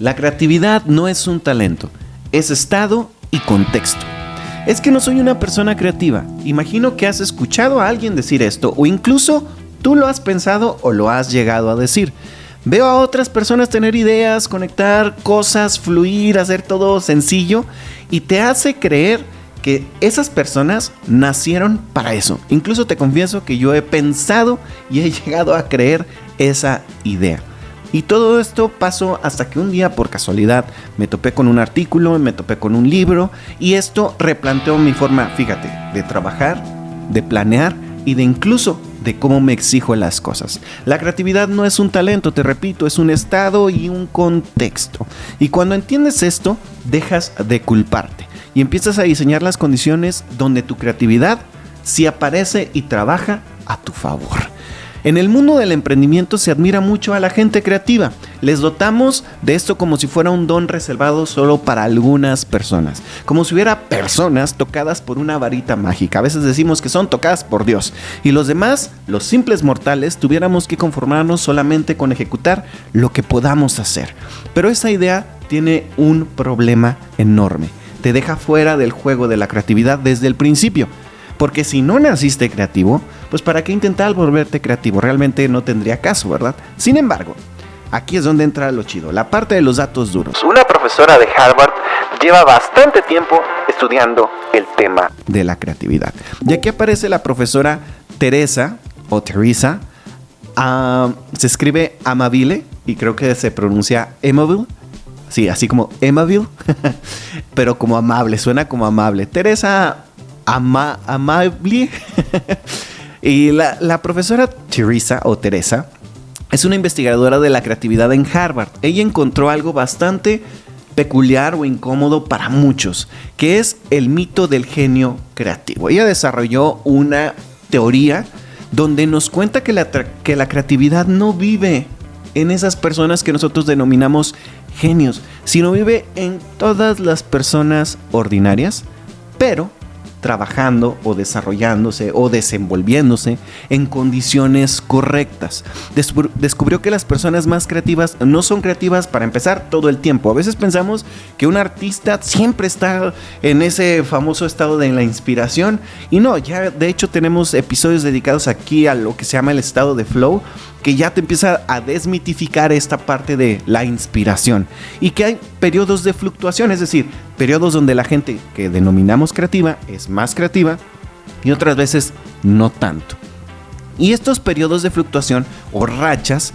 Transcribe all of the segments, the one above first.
La creatividad no es un talento, es estado y contexto. Es que no soy una persona creativa. Imagino que has escuchado a alguien decir esto, o incluso tú lo has pensado o lo has llegado a decir. Veo a otras personas tener ideas, conectar cosas, fluir, hacer todo sencillo, y te hace creer que esas personas nacieron para eso. Incluso te confieso que yo he pensado y he llegado a creer esa idea. Y todo esto pasó hasta que un día, por casualidad, me topé con un artículo, me topé con un libro, y esto replanteó mi forma, fíjate, de trabajar, de planear y de incluso de cómo me exijo las cosas. La creatividad no es un talento, te repito, es un estado y un contexto. Y cuando entiendes esto, dejas de culparte y empiezas a diseñar las condiciones donde tu creatividad sí aparece y trabaja a tu favor. En el mundo del emprendimiento se admira mucho a la gente creativa. Les dotamos de esto como si fuera un don reservado solo para algunas personas. Como si hubiera personas tocadas por una varita mágica. A veces decimos que son tocadas por Dios. Y los demás, los simples mortales, tuviéramos que conformarnos solamente con ejecutar lo que podamos hacer. Pero esa idea tiene un problema enorme. Te deja fuera del juego de la creatividad desde el principio. Porque si no naciste creativo, pues ¿para qué intentar volverte creativo? Realmente no tendría caso, ¿verdad? Sin embargo, aquí es donde entra lo chido, la parte de los datos duros. Una profesora de Harvard lleva bastante tiempo estudiando el tema de la creatividad. Y aquí aparece la profesora Teresa, o Teresa, se escribe Amabile, y creo que se pronuncia Amabile. Sí, así como Amabile, pero como amable, suena como amable. Teresa amable. Y la profesora Teresa o Teresa es una investigadora de la creatividad en Harvard. Ella encontró algo bastante peculiar o incómodo para muchos, que es el mito del genio creativo. Ella desarrolló una teoría donde nos cuenta que la creatividad no vive en esas personas que nosotros denominamos genios, sino vive en todas las personas ordinarias, pero trabajando o desarrollándose o desenvolviéndose en condiciones correctas. Descubrió que las personas más creativas no son creativas para empezar todo el tiempo. A veces pensamos que un artista siempre está en ese famoso estado de la inspiración, y no, ya de hecho tenemos episodios dedicados aquí a lo que se llama el estado de flow, que ya te empieza a desmitificar esta parte de la inspiración, y que hay periodos de fluctuación, es decir, periodos donde la gente que denominamos creativa es más creativa y otras veces no tanto. Y estos periodos de fluctuación o rachas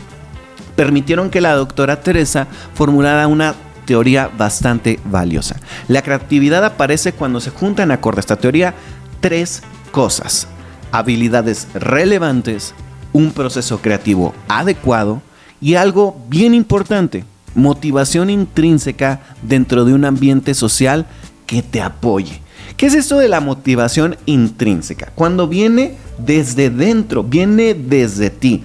permitieron que la doctora Teresa formulara una teoría bastante valiosa. La creatividad aparece cuando se juntan, acorde a esta teoría, tres cosas: habilidades relevantes, un proceso creativo adecuado y algo bien importante, motivación intrínseca dentro de un ambiente social que te apoye. ¿Qué es esto de la motivación intrínseca? Cuando viene desde dentro, viene desde ti.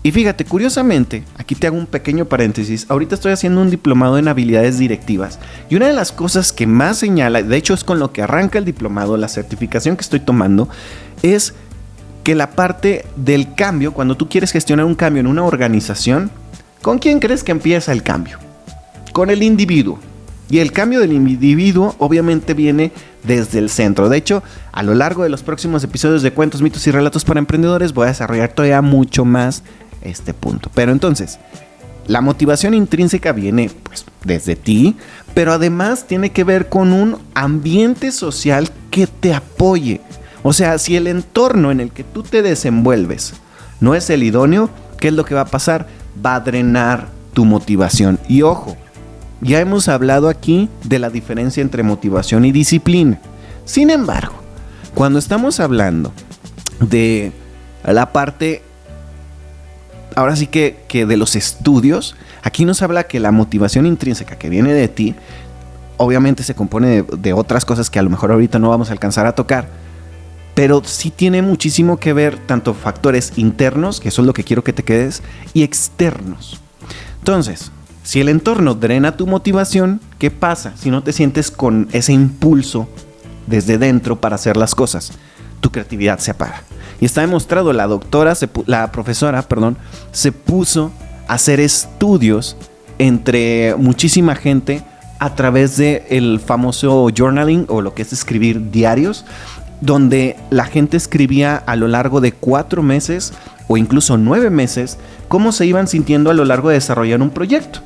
Y fíjate, curiosamente, aquí te hago un pequeño paréntesis. Ahorita estoy haciendo un diplomado en habilidades directivas, y una de las cosas que más señala, de hecho es con lo que arranca el diplomado, la certificación que estoy tomando, es que la parte del cambio, cuando tú quieres gestionar un cambio en una organización, ¿con quién crees que empieza el cambio? Con el individuo. Y el cambio del individuo obviamente viene desde el centro. De hecho, a lo largo de los próximos episodios de Cuentos, Mitos y Relatos para Emprendedores voy a desarrollar todavía mucho más este punto. Pero entonces, la motivación intrínseca viene pues desde ti, pero además tiene que ver con un ambiente social que te apoye. O sea, si el entorno en el que tú te desenvuelves no es el idóneo, ¿qué es lo que va a pasar? Va a drenar tu motivación. Y ojo, ya hemos hablado aquí de la diferencia entre motivación y disciplina. Sin embargo, cuando estamos hablando de la parte, ahora sí que de los estudios, aquí nos habla que la motivación intrínseca que viene de ti, obviamente se compone de otras cosas que a lo mejor ahorita no vamos a alcanzar a tocar, pero sí tiene muchísimo que ver tanto factores internos, que eso es lo que quiero que te quedes, y externos. Entonces, si el entorno drena tu motivación, ¿qué pasa si no te sientes con ese impulso desde dentro para hacer las cosas? Tu creatividad se apaga. Y está demostrado, la profesora se puso a hacer estudios entre muchísima gente a través del famoso journaling, o lo que es escribir diarios, donde la gente escribía a lo largo de 4 meses o incluso 9 meses cómo se iban sintiendo a lo largo de desarrollar un proyecto.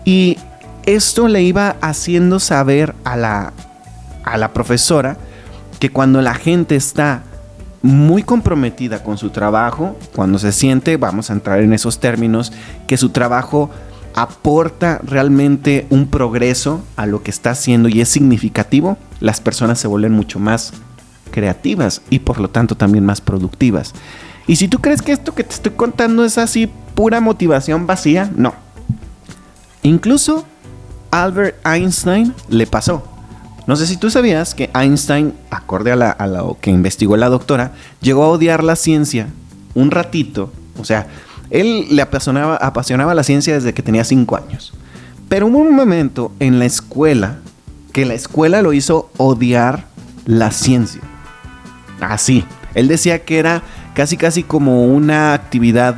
Y esto le iba haciendo saber a la profesora que cuando la gente está muy comprometida con su trabajo, cuando se siente, vamos a entrar en esos términos, que su trabajo aporta realmente un progreso a lo que está haciendo y es significativo, las personas se vuelven mucho más creativas y por lo tanto también más productivas. Y si tú crees que esto que te estoy contando es así pura motivación vacía, no. Incluso Albert Einstein le pasó. No sé si tú sabías que Einstein, acorde a lo que investigó la doctora, llegó a odiar la ciencia un ratito. O sea, él le apasionaba la ciencia desde que tenía 5 años. Pero hubo un momento en la escuela que la escuela lo hizo odiar la ciencia. Así. Él decía que era casi como una actividad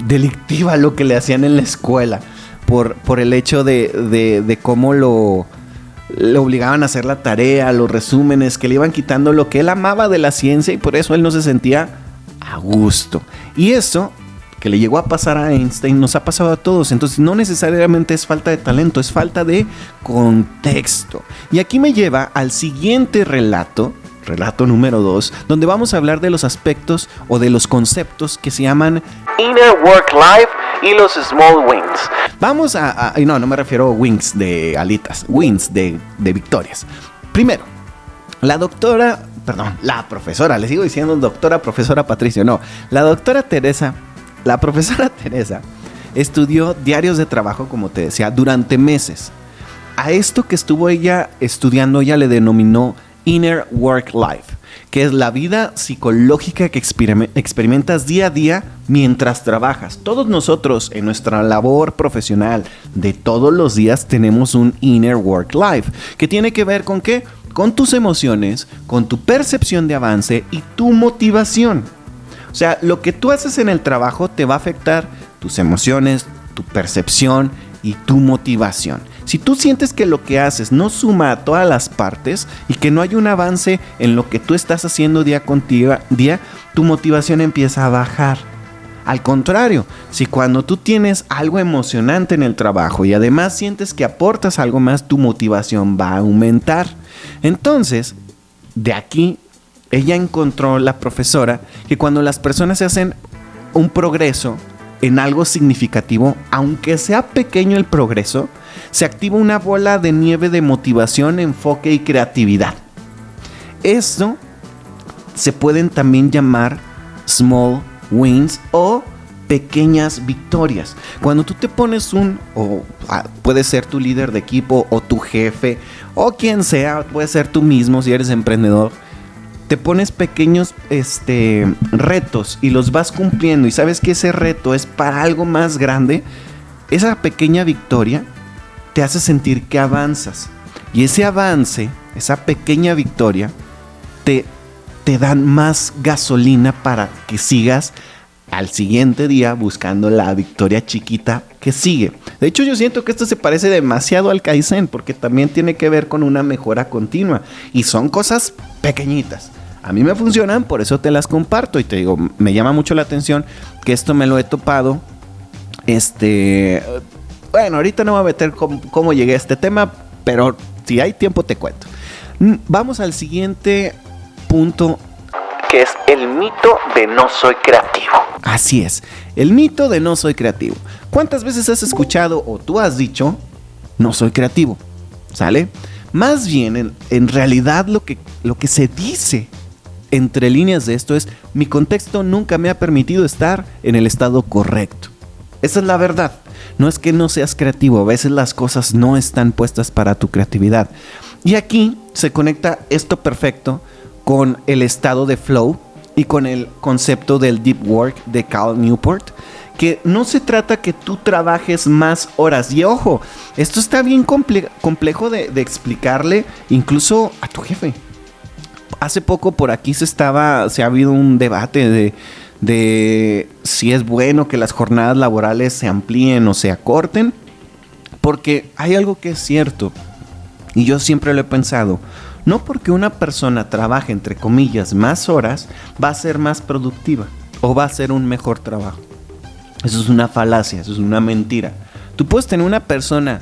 delictiva lo que le hacían en la escuela. Por el hecho de cómo lo obligaban a hacer la tarea, los resúmenes, que le iban quitando lo que él amaba de la ciencia y por eso él no se sentía a gusto. Y eso que le llegó a pasar a Einstein nos ha pasado a todos. Entonces no necesariamente es falta de talento, es falta de contexto. Y aquí me lleva al siguiente relato número 2, donde vamos a hablar de los aspectos o de los conceptos que se llaman Inner Work Life y los Small Wins. Vamos no me refiero a wings de alitas, wins de victorias. Primero, la profesora, le sigo diciendo profesora Patricio, no, la profesora Teresa estudió diarios de trabajo, como te decía, durante meses. A esto que estuvo ella estudiando, ella le denominó Inner Work Life, que es la vida psicológica que experimentas día a día mientras trabajas. Todos nosotros en nuestra labor profesional de todos los días tenemos un Inner Work Life, que tiene que ver ¿con qué? Con tus emociones, con tu percepción de avance y tu motivación. O sea, lo que tú haces en el trabajo te va a afectar tus emociones, tu percepción y tu motivación. Si tú sientes que lo que haces no suma a todas las partes y que no hay un avance en lo que tú estás haciendo día con día, tu motivación empieza a bajar. Al contrario, si cuando tú tienes algo emocionante en el trabajo y además sientes que aportas algo más, tu motivación va a aumentar. Entonces, de aquí, ella encontró, la profesora, que cuando las personas se hacen un progreso en algo significativo, aunque sea pequeño el progreso, se activa una bola de nieve de motivación, enfoque y creatividad. Esto se pueden también llamar small wins o pequeñas victorias. Cuando tú te pones puede ser tu líder de equipo o tu jefe o quien sea, puede ser tú mismo si eres emprendedor, te pones pequeños retos y los vas cumpliendo y sabes que ese reto es para algo más grande. Esa pequeña victoria te hace sentir que avanzas y ese avance, esa pequeña victoria te dan más gasolina para que sigas al siguiente día buscando la victoria chiquita que sigue. De hecho, yo siento que esto se parece demasiado al Kaizen porque también tiene que ver con una mejora continua y son cosas pequeñitas. A mí me funcionan, por eso te las comparto y te digo, me llama mucho la atención que esto me lo he topado. Bueno, ahorita no me voy a meter cómo llegué a este tema, pero si hay tiempo te cuento. Vamos al siguiente punto, que es el mito de no soy creativo. Así es, el mito de no soy creativo. ¿Cuántas veces has escuchado o tú has dicho no soy creativo? ¿Sale? Más bien, en realidad lo que se dice entre líneas de esto es: mi contexto nunca me ha permitido estar en el estado correcto. Esa es la verdad. No es que no seas creativo, a veces las cosas no están puestas para tu creatividad. Y aquí se conecta esto perfecto con el estado de flow y con el concepto del deep work de Cal Newport, que no se trata que tú trabajes más horas. Y ojo, esto está bien complejo de explicarle incluso a tu jefe. Hace poco por aquí se ha habido un debate de si es bueno que las jornadas laborales se amplíen o se acorten, porque hay algo que es cierto, y yo siempre lo he pensado, no porque una persona trabaje entre comillas más horas, va a ser más productiva o va a hacer un mejor trabajo. Eso es una falacia, eso es una mentira. Tú puedes tener una persona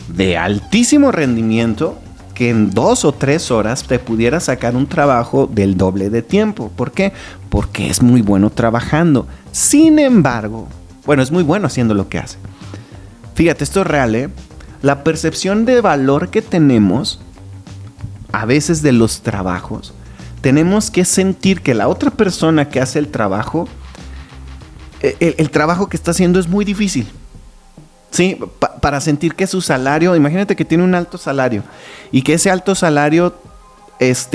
de altísimo rendimiento que en 2 o 3 horas te pudiera sacar un trabajo del doble de tiempo. ¿Por qué? Porque es muy bueno trabajando. Sin embargo, bueno, es muy bueno haciendo lo que hace. Fíjate, esto es real, ¿eh? La percepción de valor que tenemos a veces de los trabajos, tenemos que sentir que la otra persona que hace el trabajo, el trabajo que está haciendo es muy difícil. Sí, para sentir que su salario, imagínate que tiene un alto salario y que ese alto salario es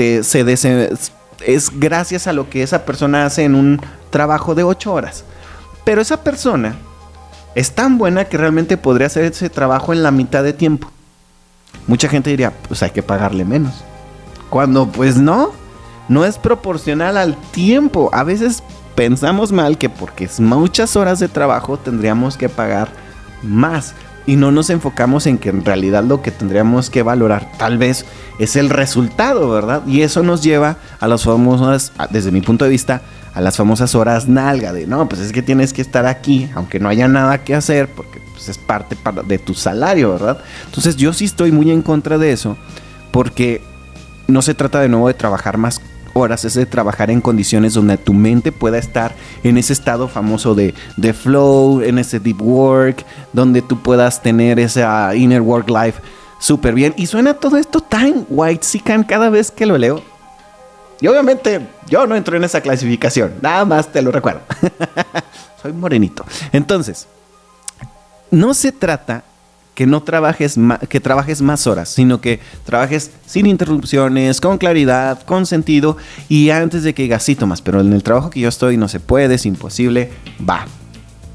gracias a lo que esa persona hace en un trabajo de 8 horas. Pero esa persona es tan buena que realmente podría hacer ese trabajo en la mitad de tiempo. Mucha gente diría, pues hay que pagarle menos. Cuando pues no es proporcional al tiempo. A veces pensamos mal que porque es muchas horas de trabajo tendríamos que pagar más. Y no nos enfocamos en que en realidad lo que tendríamos que valorar tal vez es el resultado, ¿verdad? Y eso nos lleva a las famosas, desde mi punto de vista, a las famosas horas nalga de, no, pues es que tienes que estar aquí, aunque no haya nada que hacer, porque pues, es parte de tu salario, ¿verdad? Entonces yo sí estoy muy en contra de eso, porque no se trata de nuevo de trabajar más horas, es de trabajar en condiciones donde tu mente pueda estar en ese estado famoso de flow, en ese deep work, donde tú puedas tener esa inner work life súper bien. Y suena todo esto tan whitezican cada vez que lo leo. Y obviamente yo no entro en esa clasificación, nada más te lo recuerdo. Soy morenito. Entonces, no se trata que no trabajes que trabajes más horas, sino que trabajes sin interrupciones, con claridad, con sentido, y antes de que digas, sí, Tomás, pero en el trabajo que yo estoy no se puede, es imposible, va,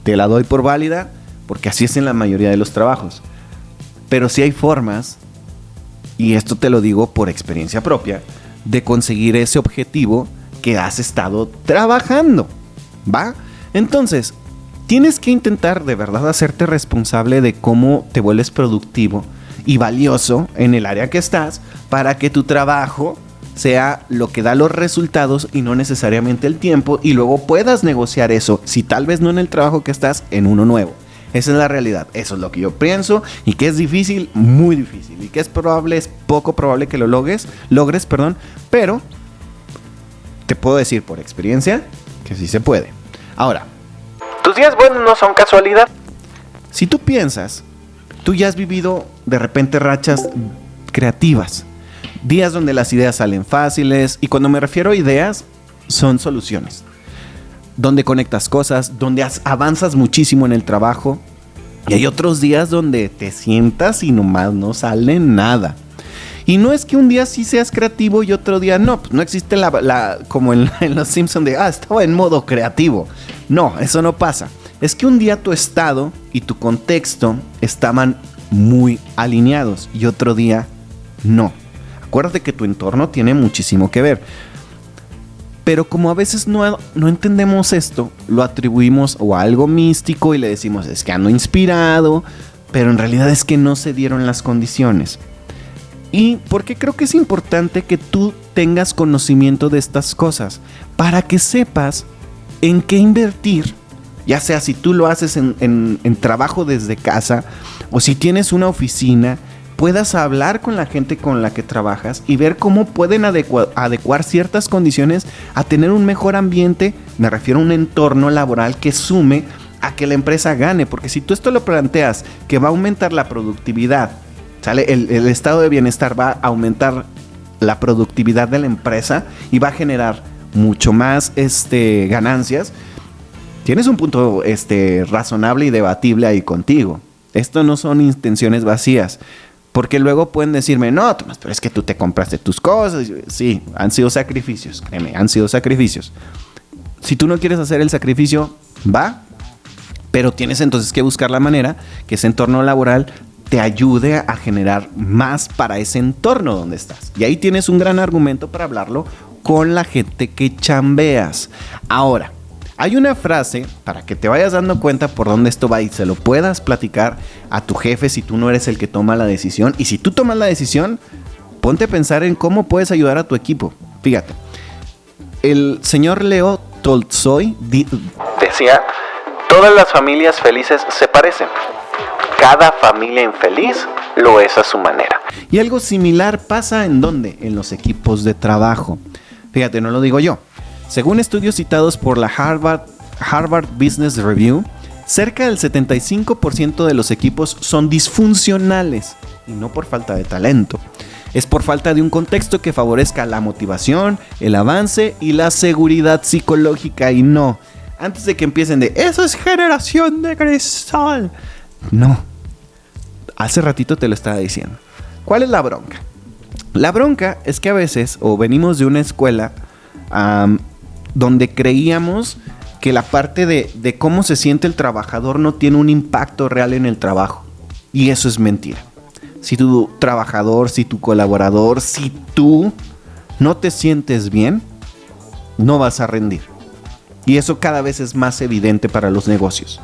te la doy por válida, porque así es en la mayoría de los trabajos. Pero sí hay formas, y esto te lo digo por experiencia propia, de conseguir ese objetivo que has estado trabajando, ¿va? Entonces, tienes que intentar de verdad hacerte responsable de cómo te vuelves productivo y valioso en el área que estás para que tu trabajo sea lo que da los resultados y no necesariamente el tiempo, y luego puedas negociar eso, si tal vez no en el trabajo que estás, en uno nuevo. Esa es la realidad, eso es lo que yo pienso, y que es difícil, muy difícil, y que es probable, es poco probable que lo logres, pero te puedo decir por experiencia que sí se puede. Ahora, tus días buenos no son casualidad. Si tú piensas, tú ya has vivido de repente rachas creativas, días donde las ideas salen fáciles, y cuando me refiero a ideas, son soluciones, donde conectas cosas, donde avanzas muchísimo en el trabajo, y hay otros días donde te sientas y nomás no sale nada. Y no es que un día sí seas creativo y otro día no, pues no existe como en Los Simpsons de, estaba en modo creativo. No, eso no pasa. Es que un día tu estado y tu contexto estaban muy alineados y otro día no. Acuérdate que tu entorno tiene muchísimo que ver. Pero como a veces no entendemos esto, lo atribuimos o a algo místico y le decimos, es que ando inspirado, pero en realidad es que no se dieron las condiciones. Y porque creo que es importante que tú tengas conocimiento de estas cosas, para que sepas en qué invertir, ya sea si tú lo haces en trabajo desde casa, o si tienes una oficina, puedas hablar con la gente con la que trabajas y ver cómo pueden adecuar ciertas condiciones a tener un mejor ambiente. Me refiero a un entorno laboral que sume a que la empresa gane, porque si tú esto lo planteas que va a aumentar la productividad, ¿sale? El estado de bienestar va a aumentar la productividad de la empresa y va a generar mucho más ganancias. Tienes un punto razonable y debatible ahí contigo. Esto no son intenciones vacías. Porque luego pueden decirme, no, Tomás, pero es que tú te compraste tus cosas. Sí, han sido sacrificios, créeme, han sido sacrificios. Si tú no quieres hacer el sacrificio, va. Pero tienes entonces que buscar la manera que ese entorno laboral te ayude a generar más para ese entorno donde estás. Y ahí tienes un gran argumento para hablarlo con la gente que chambeas. Ahora, Hay una frase para que te vayas dando cuenta por dónde esto va y se lo puedas platicar a tu jefe si tú no eres el que toma la decisión. Y si tú tomas la decisión, ponte a pensar en cómo puedes ayudar a tu equipo. Fíjate, el señor Leo Tolstoy decía, todas las familias felices se parecen. Cada familia infeliz lo es a su manera. Y algo similar pasa ¿en dónde? En los equipos de trabajo. Fíjate, no lo digo yo. Según estudios citados por la Harvard Business Review, cerca del 75% de los equipos son disfuncionales y no por falta de talento. Es por falta de un contexto que favorezca la motivación, el avance y la seguridad psicológica. Y no, antes de que empiecen de ¡eso es generación de cristal! No, hace ratito te lo estaba diciendo. ¿Cuál es la bronca? La bronca es que a veces, o venimos de una escuela donde creíamos que la parte de cómo se siente el trabajador no tiene un impacto real en el trabajo. Y eso es mentira. Si tu trabajador, si tu colaborador, si tú no te sientes bien, no vas a rendir. Y eso cada vez es más evidente para los negocios.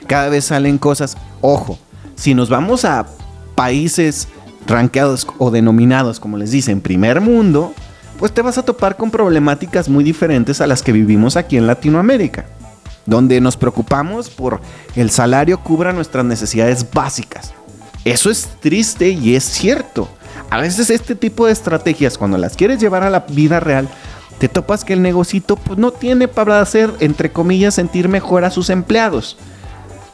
Cada vez salen cosas, ojo, si nos vamos a países rankeados o denominados, como les dicen, primer mundo, pues te vas a topar con problemáticas muy diferentes a las que vivimos aquí en Latinoamérica, donde nos preocupamos por el salario cubra nuestras necesidades básicas. Eso es triste y es cierto. A veces este tipo de estrategias, cuando las quieres llevar a la vida real, te topas que el negocito pues, no tiene para hacer, entre comillas, sentir mejor a sus empleados.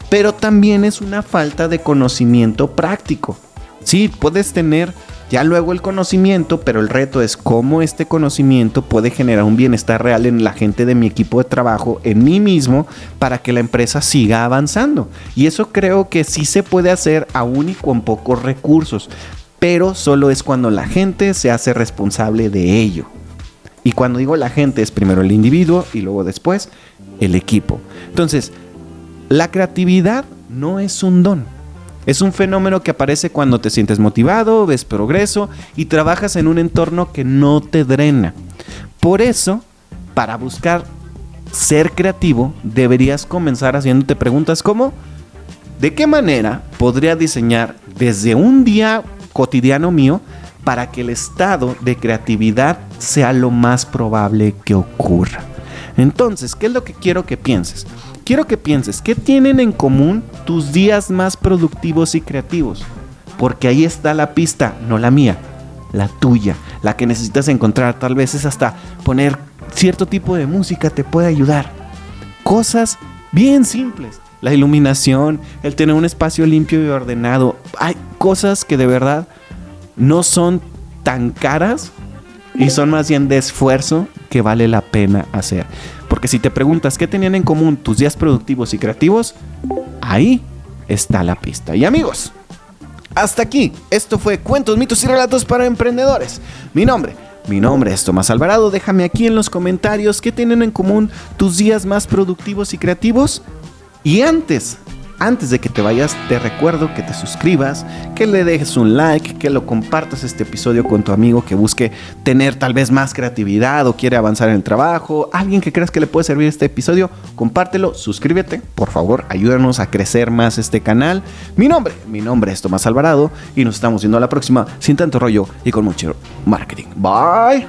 Pero también es una falta de conocimiento práctico. Sí, puedes tener ya luego el conocimiento, pero el reto es cómo este conocimiento puede generar un bienestar real en la gente de mi equipo de trabajo, en mí mismo, para que la empresa siga avanzando. Y eso creo que sí se puede hacer aún y con pocos recursos, pero solo es cuando la gente se hace responsable de ello. Y cuando digo la gente es primero el individuo y luego después el equipo. Entonces, la creatividad no es un don. Es un fenómeno que aparece cuando te sientes motivado, ves progreso y trabajas en un entorno que no te drena. Por eso, para buscar ser creativo, deberías comenzar haciéndote preguntas como ¿de qué manera podría diseñar desde un día cotidiano mío para que el estado de creatividad sea lo más probable que ocurra? Entonces, ¿qué es lo que quiero que pienses? Quiero que pienses, ¿qué tienen en común tus días más productivos y creativos? Porque ahí está la pista, no la mía, la tuya, la que necesitas encontrar. Tal vez es hasta poner cierto tipo de música te puede ayudar. Cosas bien simples. La iluminación, el tener un espacio limpio y ordenado. Hay cosas que de verdad no son tan caras y son más bien de esfuerzo que vale la pena hacer. Porque si te preguntas qué tenían en común tus días productivos y creativos, ahí está la pista. Y amigos, hasta aquí. Esto fue Cuentos, Mitos y Relatos para Emprendedores. Mi nombre es Tomás Alvarado. Déjame aquí en los comentarios qué tienen en común tus días más productivos y creativos. Y antes de que te vayas, te recuerdo que te suscribas, que le dejes un like, que lo compartas este episodio con tu amigo que busque tener tal vez más creatividad o quiere avanzar en el trabajo. Alguien que creas que le puede servir este episodio, compártelo, suscríbete, por favor, ayúdanos a crecer más este canal. Mi nombre es Tomás Alvarado y nos estamos viendo a la próxima sin tanto rollo y con mucho marketing. Bye.